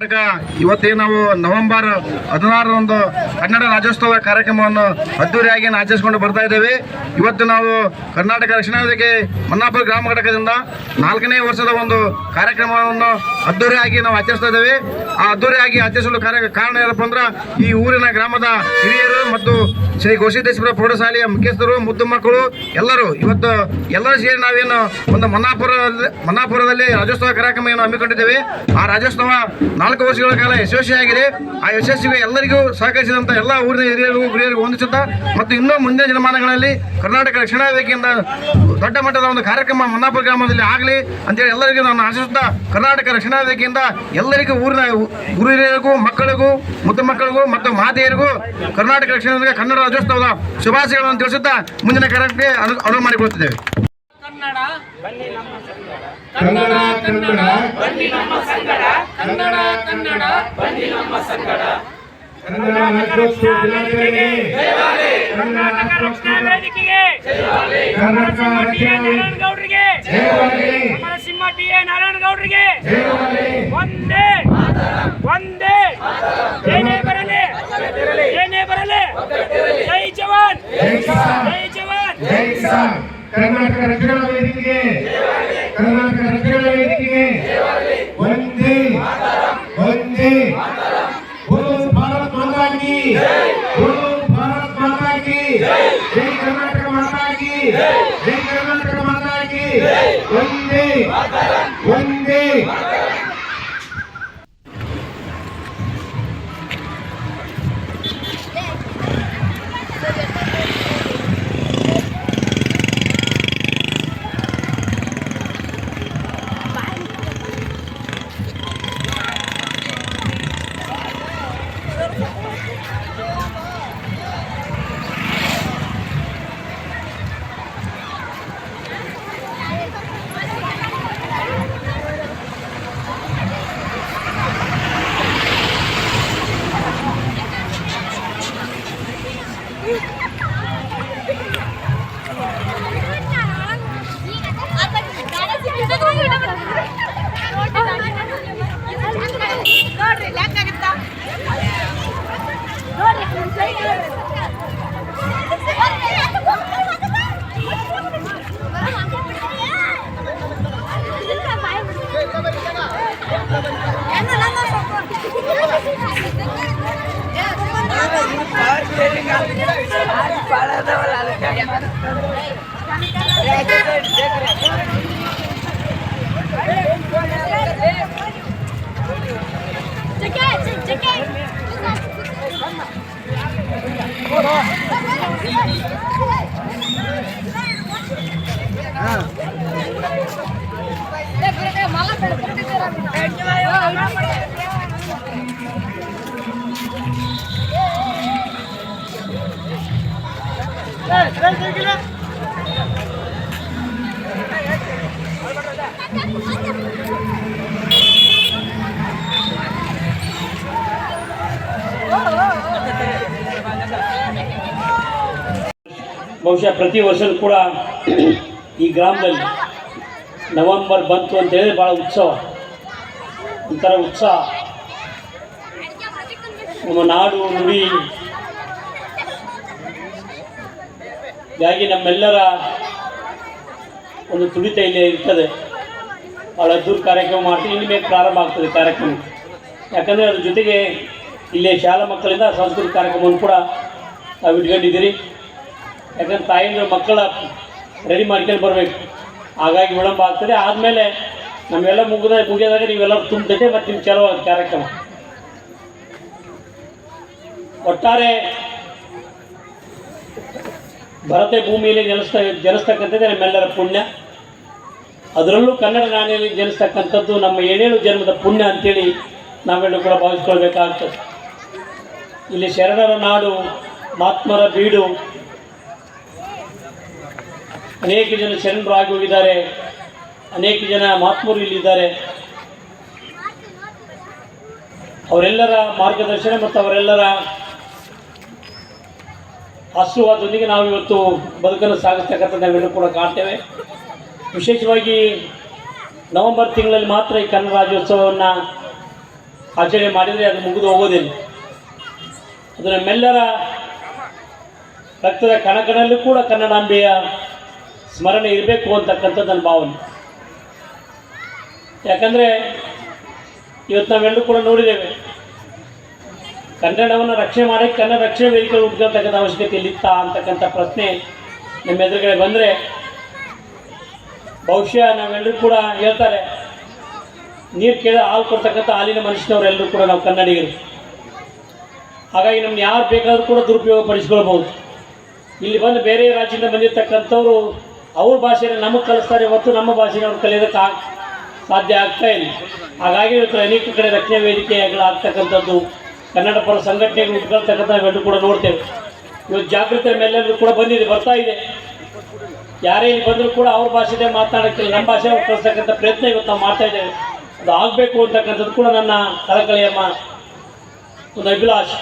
ಘಟಕ ಇವತ್ತೇ ನಾವು ನವೆಂಬರ್ 16ರಂದು ಕನ್ನಡ ರಾಜ್ಯೋತ್ಸವ ಕಾರ್ಯಕ್ರಮವನ್ನು ಅದ್ದೂರಿಯಾಗಿ ಆಚರಿಸಿಕೊಂಡು ಬರ್ತಾ ಇದ್ದೇವೆ. ಇವತ್ತು ನಾವು ಕರ್ನಾಟಕ ರಕ್ಷಣಾ ವೇದಿಕೆ ಮನ್ನಾಪುರ ಗ್ರಾಮ ಘಟಕದಿಂದ 4ನೇ ವರ್ಷದ ಒಂದು ಕಾರ್ಯಕ್ರಮವನ್ನು ಅದ್ದೂರಿಯಾಗಿ ನಾವು ಆಚರಿಸ್ತಾ ಇದ್ದೇವೆ. ಆ ಅದ್ದೂರಿಯಾಗಿ ಆಚರಿಸಲು ಕಾರಣ ಏನಪ್ಪ ಅಂದ್ರೆ ಈ ಊರಿನ ಗ್ರಾಮದ ಹಿರಿಯರು ಮತ್ತು ಶ್ರೀ ಗೋಸಿದ್ದೇಶ್ವರ ಪ್ರೌಢಶಾಲೆಯ ಮುಖ್ಯಸ್ಥರು, ಮುದ್ದು ಮಕ್ಕಳು ಎಲ್ಲರೂ ಇವತ್ತು ಎಲ್ಲರೂ ಸೇರಿ ನಾವೇನು ಒಂದು ಮನ್ನಾಪುರದಲ್ಲಿ ರಾಜ್ಯೋತ್ಸವ ಕಾರ್ಯಕ್ರಮವನ್ನು ಹಮ್ಮಿಕೊಂಡಿದ್ದೇವೆ. ಆ ರಾಜ್ಯೋತ್ಸವ 4 ವರ್ಷಗಳ ಕಾಲ ಯಶಸ್ವಿಯಾಗಿದೆ. ಆ ಯಶಸ್ವಿಗೆ ಎಲ್ಲರಿಗೂ ಸಹಕರಿಸಿದಂಥ ಎಲ್ಲ ಊರಿನ ಹಿರಿಯರಿಗೂ ಹೊಂದಿಸುತ್ತಾ ಮತ್ತು ಇನ್ನೂ ಮುಂದಿನ ದಿನಮಾನಗಳಲ್ಲಿ ಕರ್ನಾಟಕ ರಕ್ಷಣಾ ವೇದಿಕೆಯಿಂದ ದೊಡ್ಡ ಮಟ್ಟದ ಒಂದು ಕಾರ್ಯಕ್ರಮ ಮನ್ನಾಪುರ ಗ್ರಾಮದಲ್ಲಿ ಆಗಲಿ ಅಂತೇಳಿ ಎಲ್ಲರಿಗೂ ನಾನು ಆಶಿಸುತ್ತಾ, ಕರ್ನಾಟಕ ರಕ್ಷಣಾ ವೇದಿಕೆಯಿಂದ ಎಲ್ಲರಿಗೂ ಊರಿನ ಗುರು ಹಿರಿಯರಿಗೂ, ಮಕ್ಕಳಿಗೂ, ಮುದ್ದು ಮಕ್ಕಳಿಗೂ ಮತ್ತು ಮಾತೆಯರಿಗೂ ಕರ್ನಾಟಕ ರಕ್ಷಣಾ ವೇದಿಕೆ ಕನ್ನಡ ರಾಜ್ಯೋತ್ಸವದ ಶುಭಾಶಯಗಳನ್ನು ತಿಳಿಸುತ್ತಾ ಮುಂದಿನ ಕಾರ್ಯಕ್ರಮಕ್ಕೆ ಅನುವು ಮಾಡಿಕೊಳ್ಳುತ್ತಿದ್ದೇವೆ. ಕನ್ನಡ ಕನ್ನಡ ಕನ್ನಡ ಬನ್ನಿ ನಮ್ಮ ಸಂಗಡ, ಕನ್ನಡ ಕನ್ನಡ ಬನ್ನಿ ನಮ್ಮ ಸಂಗಡ. ಕನ್ನಡ ರಾಜ್ಯೋತ್ಸವ ದಿನಾಚರಣೆಗೆ ಜಯವಾಗಲಿ, ಕರ್ನಾಟಕ ರಕ್ಷಣಾ ವೇದಿಕೆಗೆ ಜಯವಾಗಲಿ, ಕರ್ನಾಟಕ ನಾರಾಯಣಗೌಡರಿಗೆ ಜಯವಾಗಲಿ, ನರಸಿಂಹ ಟಿ.ಎ. ನಾರಾಯಣಗೌಡರಿಗೆ ಜಯವಾಗಲಿ. ಒಂದೇ ಒಂದೇ ಏನೇ ಬರಲಿ ಏನೇ ಬರಲಿ, ಜೈ ಜವಾನ್ ಜೈ ಜವಾನ್ ಜೈ ಕಿಸಾನ್. ಕರ್ನಾಟಕ ರಕ್ಷಣಾ ವೇದಿಕೆಗೆ, ಕರ್ನಾಟಕ ರಕ್ಷಣಾ ವೇದಿಕೆಗೆ ಒಂದೇ ಒಂದೇ. बोलो भारत माता की, बोलो भारत माता की, जय कर्नाटक माता की, जय कर्नाटक माता की, वंदे वंदे. ಬಹುಶಃ ಪ್ರತಿ ವರ್ಷವೂ ಕೂಡ ಈ ಗ್ರಾಮದಲ್ಲಿ ನವೆಂಬರ್ ಬಂತು ಅಂತ ಹೇಳಿದ್ರೆ ಭಾಳ ಉತ್ಸವ, ಒಂಥರ ಉತ್ಸಾಹ. ನಮ್ಮ ನಾಡು ನುಡಿ ಹೀಗಾಗಿ ನಮ್ಮೆಲ್ಲರ ಒಂದು ತುಡಿತ ಇಲ್ಲಿ ಇರ್ತದೆ. ಭಾಳ ಅದ್ದೂರಿ ಕಾರ್ಯಕ್ರಮ ಮಾಡ್ತೀವಿ. ಇನ್ನು ಮೇಲೆ ಪ್ರಾರಂಭ ಆಗ್ತದೆ ಕಾರ್ಯಕ್ರಮ. ಯಾಕಂದರೆ ಅದ್ರ ಜೊತೆಗೆ ಇಲ್ಲೇ ಶಾಲಾ ಮಕ್ಕಳಿಂದ ಸಾಂಸ್ಕೃತಿಕ ಕಾರ್ಯಕ್ರಮವನ್ನು ಕೂಡ ನಾವು ಇಟ್ಕೊಂಡಿದ್ದೀರಿ. ಯಾಕಂದ್ರೆ ತಾಯಿಯಂದ್ರೆ ಮಕ್ಕಳ ರೆಡಿ ಮಾಡ್ಕೊಂಡು ಬರಬೇಕು, ಹಾಗಾಗಿ ವಿಳಂಬ ಆಗ್ತದೆ. ಆದಮೇಲೆ ನಮ್ಮೆಲ್ಲ ಮುಗಿಯೋದಾಗ ನೀವೆಲ್ಲರೂ ತುಂಬಿದೆ ಮತ್ತು ನಿಮ್ಮ ಚಲೋ ಕಾರ್ಯಕ್ರಮ. ಒಟ್ಟಾರೆ ಭರತ ಭೂಮಿಯಲ್ಲಿ ಜನಿಸ್ತಕ್ಕಂಥದ್ದೇ ನಮ್ಮೆಲ್ಲರ ಪುಣ್ಯ. ಅದರಲ್ಲೂ ಕನ್ನಡ ನಾಡಿನಲ್ಲಿ ಜನಿಸ್ತಕ್ಕಂಥದ್ದು ನಮ್ಮ 7 ಜನ್ಮದ ಪುಣ್ಯ ಅಂಥೇಳಿ ನಾವೆಲ್ಲರೂ ಕೂಡ ಭಾವಿಸ್ಕೊಳ್ಬೇಕಾಗ್ತದೆ. ಇಲ್ಲಿ ಶರಣರ ನಾಡು, ಮಹಾತ್ಮರ ಬೀಡು, ಅನೇಕ ಜನ ಶರಣರು ಆಗಿ ಹೋಗಿದ್ದಾರೆ, ಅನೇಕ ಜನ ಮಹಾತ್ಮರು ಇಲ್ಲಿದ್ದಾರೆ. ಅವರೆಲ್ಲರ ಮಾರ್ಗದರ್ಶನ ಮತ್ತು ಅವರೆಲ್ಲರ ಆಶೀರ್ವಾದದೊಂದಿಗೆ ನಾವು ಇವತ್ತು ಬದುಕನ್ನು ಸಾಗಿಸ್ತಕ್ಕಂಥ ನಾವೆಲ್ಲರೂ ಕೂಡ ಕಾಣ್ತೇವೆ. ವಿಶೇಷವಾಗಿ ನವೆಂಬರ್ ತಿಂಗಳಲ್ಲಿ ಮಾತ್ರ ಈ ಕನ್ನಡ ರಾಜ್ಯೋತ್ಸವವನ್ನು ಆಚರಣೆ ಮಾಡಿದರೆ ಅದು ಮುಗಿದು ಹೋಗೋದಿಲ್ಲ. ಅದು ನಮ್ಮೆಲ್ಲರ ರಕ್ತದ ಕಣಕಣಲ್ಲೂ ಕೂಡ ಕನ್ನಡಾಂಬೆಯ ಸ್ಮರಣೆ ಇರಬೇಕು ಅಂತಕ್ಕಂಥದ್ದು ನನ್ನ ಭಾವನೆ. ಯಾಕಂದರೆ ಇವತ್ತು ನಾವೆಲ್ಲರೂ ಕೂಡ ನೋಡಿದ್ದೇವೆ, ಕನ್ನಡವನ್ನು ರಕ್ಷಣೆ ಮಾಡೋಕ್ಕೆ ಕನ್ನಡ ರಕ್ಷಣಾ ವೇದಿಕೆ ಹುಡುಕತಕ್ಕಂಥ ಅವಶ್ಯಕತೆ ಇಲ್ಲಿತ್ತಾ ಅಂತಕ್ಕಂಥ ಪ್ರಶ್ನೆ ನಮ್ಮ ಎದುರುಗಡೆ ಬಂದರೆ ಬಹುಶಃ ನಾವೆಲ್ಲರೂ ಕೂಡ ಹೇಳ್ತಾರೆ, ನೀರು ಕೇಳ ಹಾಲು ಕೊಡ್ತಕ್ಕಂಥ ಹಾಲಿನ ಮನುಷ್ಯನವರೆಲ್ಲರೂ ಕೂಡ ನಾವು ಕನ್ನಡಿಗರು. ಹಾಗಾಗಿ ನಮ್ಗೆ ಯಾರು ಬೇಕಾದರೂ ಕೂಡ ದುರುಪಯೋಗ ಪಡಿಸ್ಕೊಳ್ಬೋದು. ಇಲ್ಲಿ ಬಂದು ಬೇರೆ ರಾಜ್ಯದಿಂದ ಬಂದಿರತಕ್ಕಂಥವ್ರು ಅವ್ರ ಭಾಷೆನ ನಮಗೆ ಕಲಿಸ್ತಾರೆ ಹೊತ್ತು ನಮ್ಮ ಭಾಷೆನ ಅವ್ರು ಕಲಿಯೋದಕ್ಕೆ ಸಾಧ್ಯ ಆಗ್ತಾ ಇಲ್ಲ. ಹಾಗಾಗಿ ಇವತ್ತು ಅನೇಕ ಕಡೆ ರಕ್ಷಣಾ ವೇದಿಕೆಗಳಾಗ್ತಕ್ಕಂಥದ್ದು, ಕನ್ನಡ ಪರ ಸಂಘಟನೆಗಳು ಉಟ್ಕೊಳ್ತಕ್ಕಂಥ ನಾವೆಲ್ಲರೂ ಕೂಡ ನೋಡ್ತೇವೆ. ಇವತ್ತು ಜಾಗೃತಿ ಮೇಲೆಲ್ಲರೂ ಕೂಡ ಬರ್ತಾ ಇದೆ. ಯಾರೇ ಇಲ್ಲಿ ಬಂದರೂ ಕೂಡ ಅವ್ರ ಭಾಷೆದೇ ಮಾತನಾಡೋಕ್ಕಿಲ್ಲ, ನಮ್ಮ ಭಾಷೆ ಕಲಿಸ್ತಕ್ಕಂಥ ಪ್ರಯತ್ನ ಇವತ್ತು ನಾವು ಮಾಡ್ತಾ ಇದ್ದೇವೆ. ಅದು ಆಗಬೇಕು ಅಂತಕ್ಕಂಥದ್ದು ಕೂಡ ನನ್ನ ಕಳಕಳಿಯ ಒಂದು ಅಭಿಲಾಷೆ.